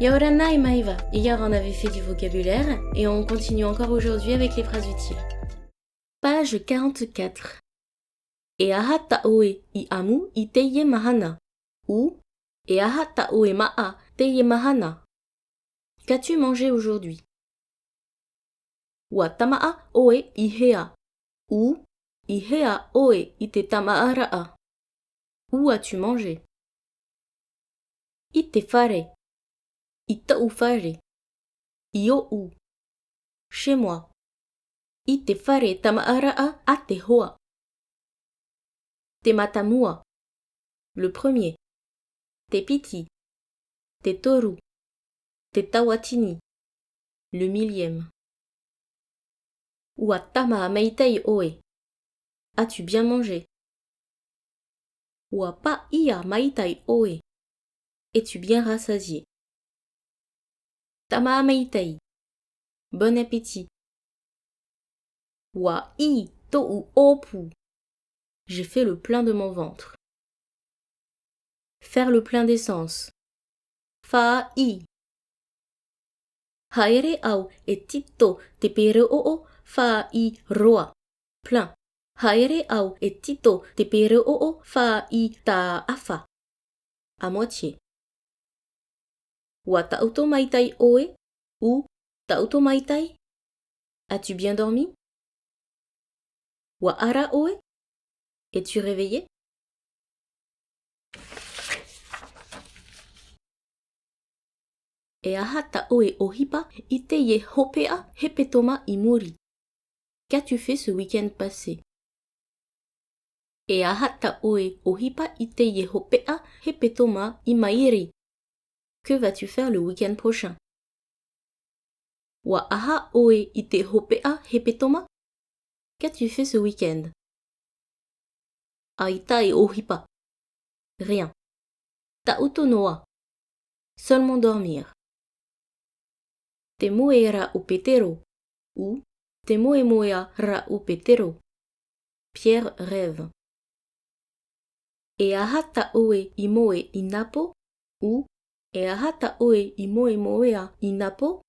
Yaorana et Maeva. Hier on avait fait du vocabulaire et on continue encore aujourd'hui avec les phrases utiles. Page 44. E aha taoe I amu I teye mahana. Ou E aha taoe maa teye mahana. Qu'as-tu mangé aujourd'hui? Wa tamaa oe I hea. Ou I hea oe I te tamaa raa. Où as-tu mangé? I te whare. I ta'u whare. I o'u. Chez moi. I te whare tamaaraa a te hoa. Te matamua. Le premier. Te piti. Te toru. Te tawatini. Le millième. Wa tama meitei oe. As-tu bien mangé? Wa pa ia maitai oe. Es-tu bien rassasié? Tama meitei. Bon appétit. Wa I to'u opu. J'ai fait le plein de mon ventre. Faire le plein d'essence. Fa'i. Haere au e tito te pere o'o fa'i roa. Plein. Haere au e tito te pere o'o fa'i ta afa. À moitié. Wa ta'uto maitai oe ou ta'uto maitai. As-tu bien dormi? Wa ara oe. Es-tu réveillé? E aha taoe ohipa I teye hopea hepetoma I muri. Qu'as-tu fait ce week-end passé? E aha taoe ohipa I teye hopea hepetoma I mairi. Que vas-tu faire le week-end prochain? Wa aha oe I te hopea hepetoma. Qu'as-tu fait ce week-end? Aita e ohipa. Rien. Ta'uto noa. Seulement dormir. Te moera u petero. Ou te moea ra u petero. Pierre rêve. E aha taoe I moe I napo. Ou e aha taoe I moea I napo.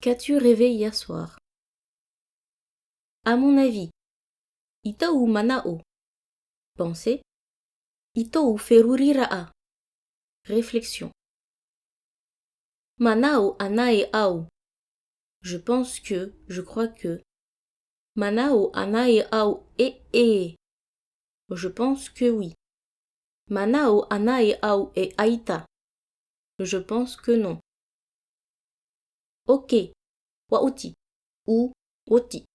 Qu'as-tu rêvé hier soir? À mon avis. Ita ou manao. Pensée. Ito ou feruriraa. Réflexion. Manao anae au. Je pense que, je crois que. Manao anae au e. Je pense que oui. Manao anae au e aita. Je pense que non. Ok. Wa AUTI. Ou AUTI.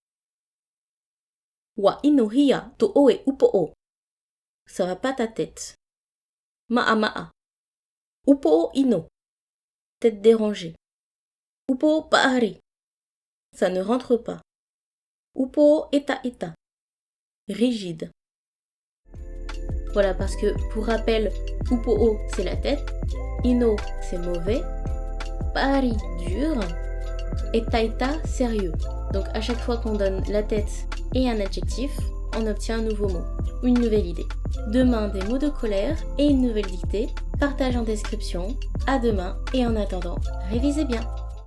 Wa inohia to oe upo'o. Ça va pas ta tête. Ma'a. Upo'o ino. Tête dérangée. Upo'o pa'are. Ça ne rentre pas. Upo'o eta. Rigide. Voilà, parce que, pour rappel, upo'o, c'est la tête. Ino, c'est mauvais. Pa'ari, dur. Et taita, sérieux. Donc, à chaque fois qu'on donne la tête et un adjectif, on obtient un nouveau mot, une nouvelle idée. Demain, des mots de colère et une nouvelle dictée. Partage en description. À demain et en attendant, révisez bien.